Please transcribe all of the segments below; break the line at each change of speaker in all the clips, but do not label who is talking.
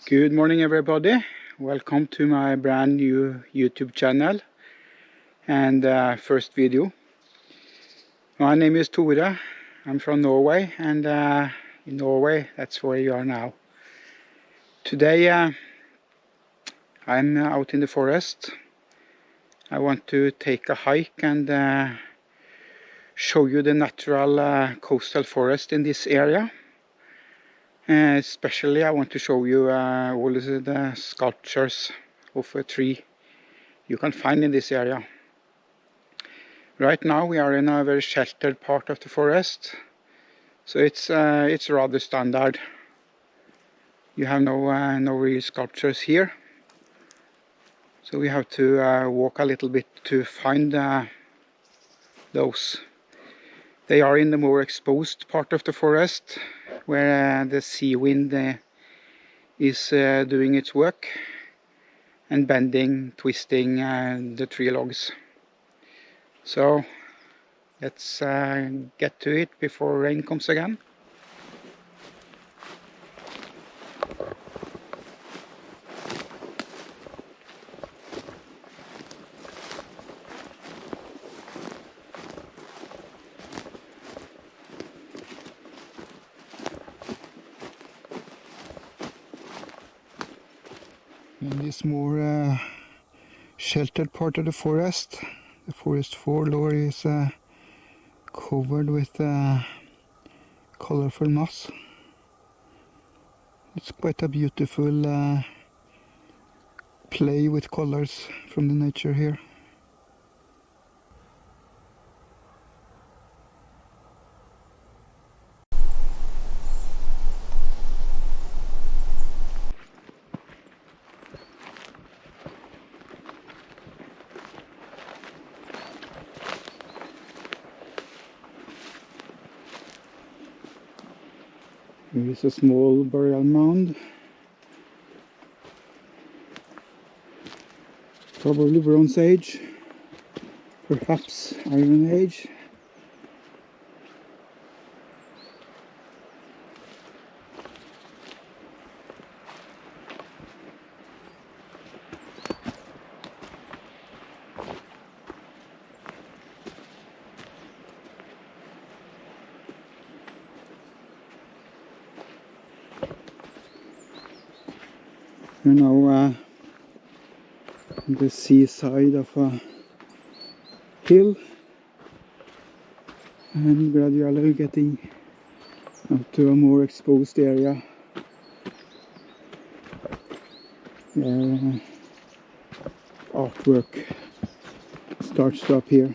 Good morning everybody, welcome to my brand new YouTube channel and first video. My name is Tore, I'm from Norway, and in Norway that's where you are now. Today I'm out in the forest. I want to take a hike and show you the natural coastal forest in this area. Especially I want to show you all the sculptures of a tree you can find in this area. Right now we are in a very sheltered part of the forest, so it's rather standard. You have no real sculptures here, so we have to walk a little bit to find those. They are in the more exposed part of the forest, where the sea wind is doing its work and bending, twisting the tree logs. So let's get to it before rain comes again. In this more sheltered part of the forest floor is covered with colorful moss. It's quite a beautiful play with colors from the nature here. Here is a small burial mound, probably Bronze Age, perhaps Iron Age. We're now on the seaside of a hill and gradually getting up to a more exposed area where artwork starts to appear.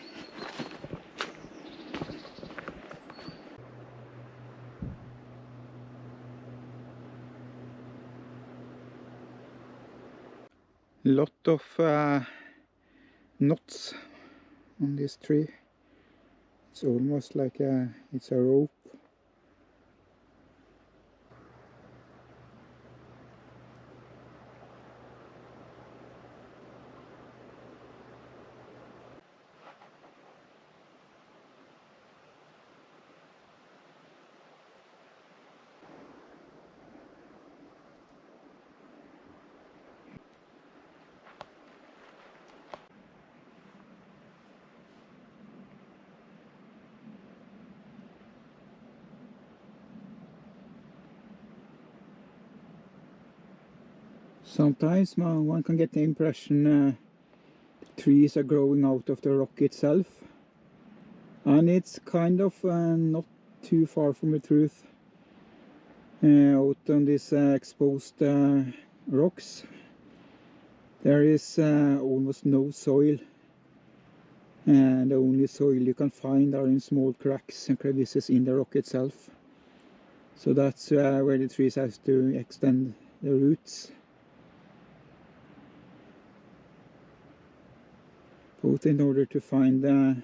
Lot of knots on this tree. It's almost like it's a rope. Sometimes one can get the impression trees are growing out of the rock itself, and it's kind of not too far from the truth. Out on these exposed rocks there is almost no soil, and the only soil you can find are in small cracks and crevices in the rock itself. So that's where the trees have to extend their roots, both in order to find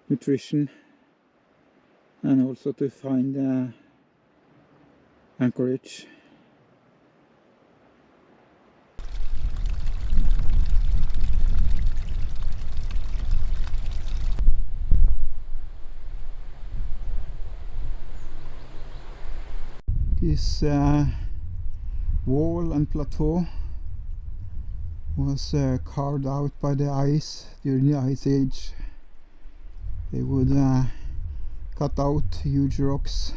nutrition and also to find anchorage. This wall and plateau was carved out by the ice during the Ice Age. They would cut out huge rocks,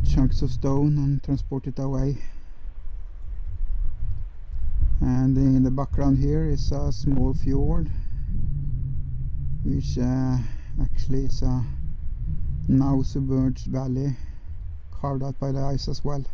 chunks of stone, and transport it away. And in the background here is a small fjord, which actually is a now submerged valley carved out by the ice as well.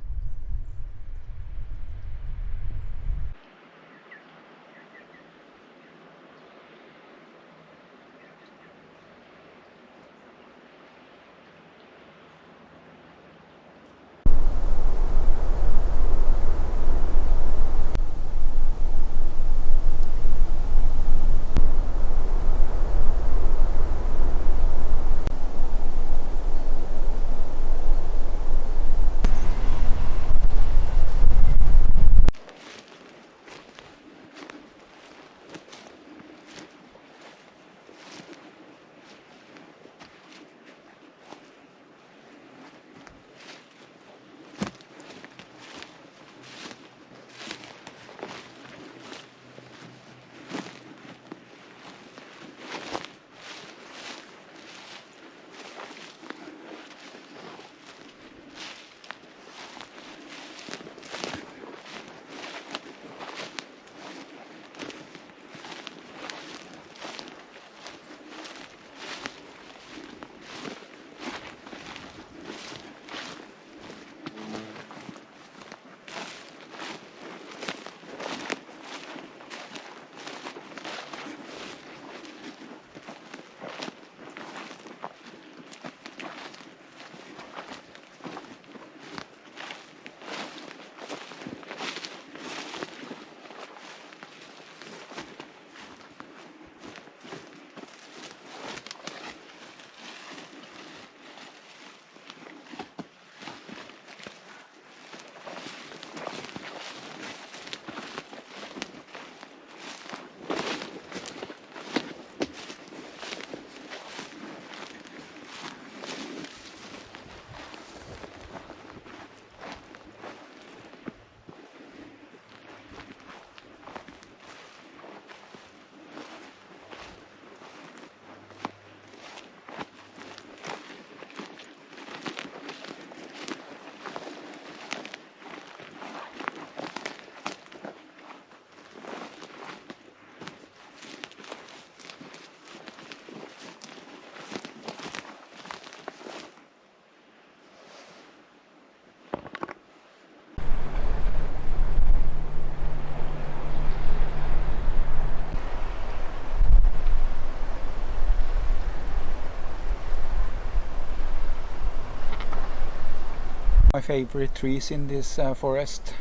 My favorite trees in this forest.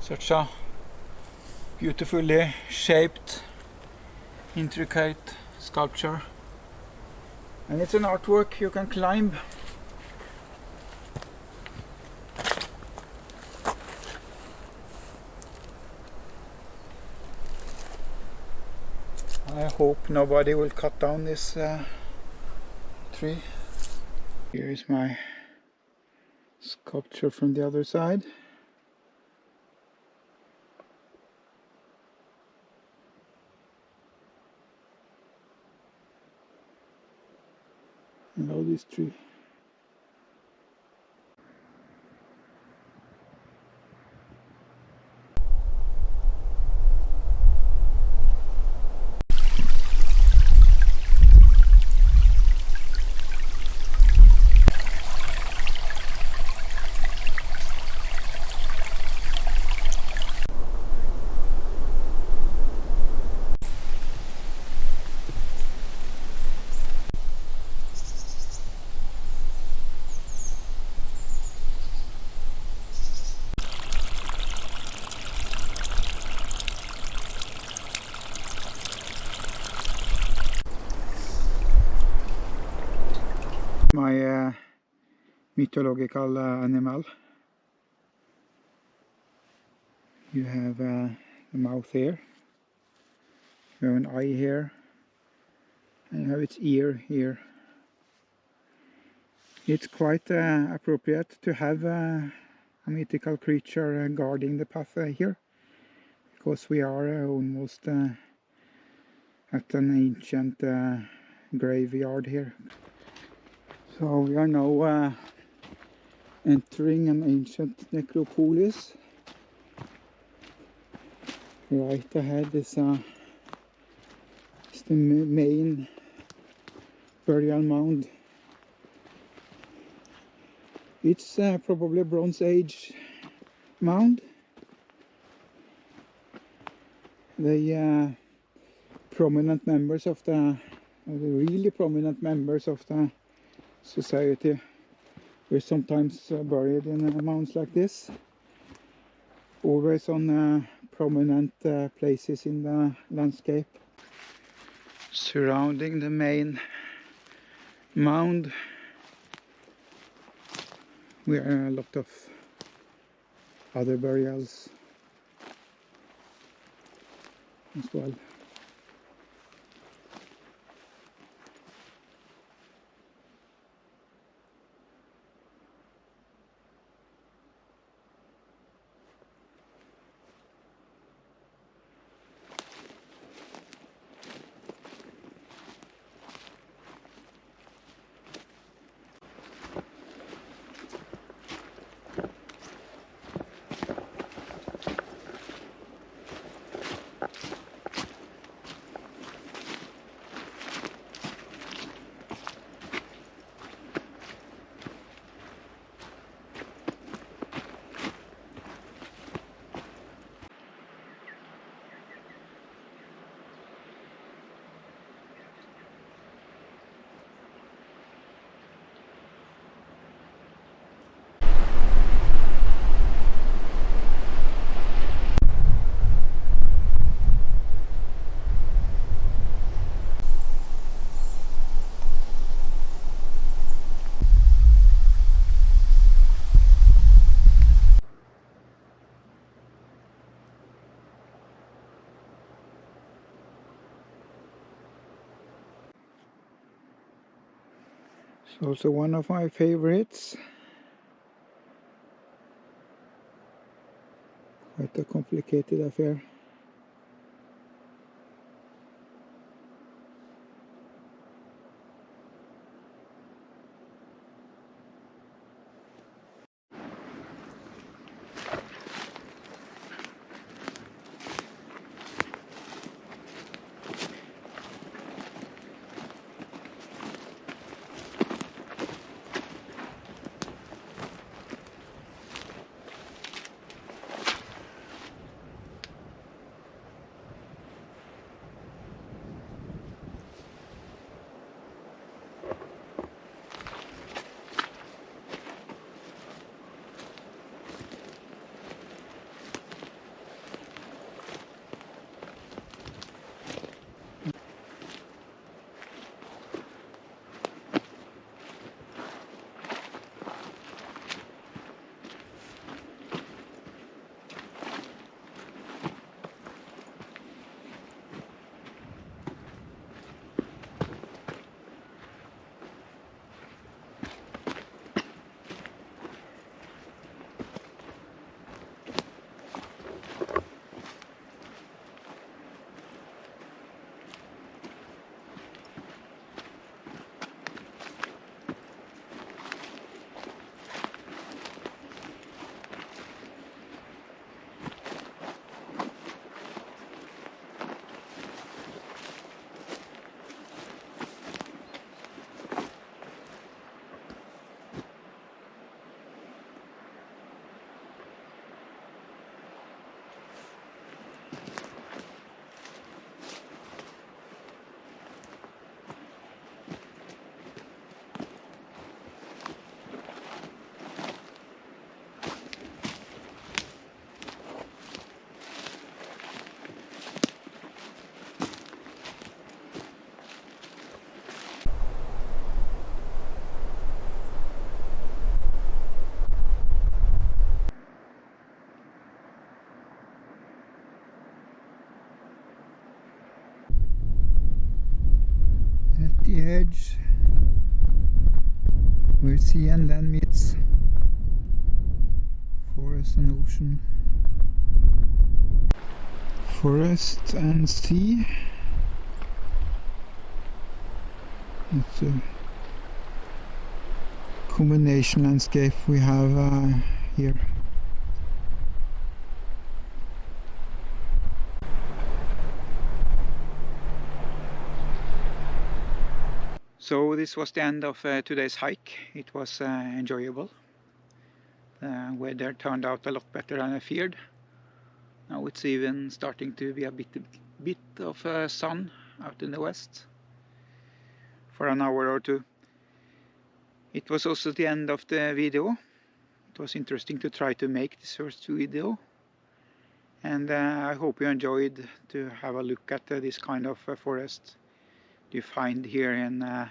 Such a beautifully shaped, intricate sculpture. And it's an artwork you can climb. I hope nobody will cut down this tree. Here is my sculpture from the other side. I love this tree. My mythological animal. You have the mouth here, you have an eye here, and you have its ear here. It's quite appropriate to have a mythical creature guarding the path here, because we are almost at an ancient graveyard here. So we are now entering an ancient necropolis. Right ahead is the main burial mound. It's probably a Bronze Age mound. The prominent members of the really prominent members of the society were sometimes buried in mounds like this. Always on prominent places in the landscape. Surrounding the main mound, we are a lot of other burials as well. It's also one of my favorites. Quite a complicated affair. The edge where sea and land meets for forest and ocean. Forest and sea. It's a combination landscape we have here. So this was the end of today's hike. It was enjoyable. The weather turned out a lot better than I feared. Now it's even starting to be a bit of sun out in the west for an hour or two. It was also the end of the video. It was interesting to try to make this first video, and I hope you enjoyed to have a look at this kind of forest you find here in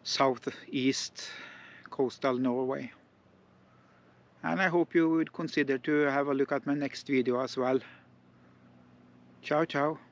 southeast coastal Norway. And I hope you would consider to have a look at my next video as well. Ciao ciao.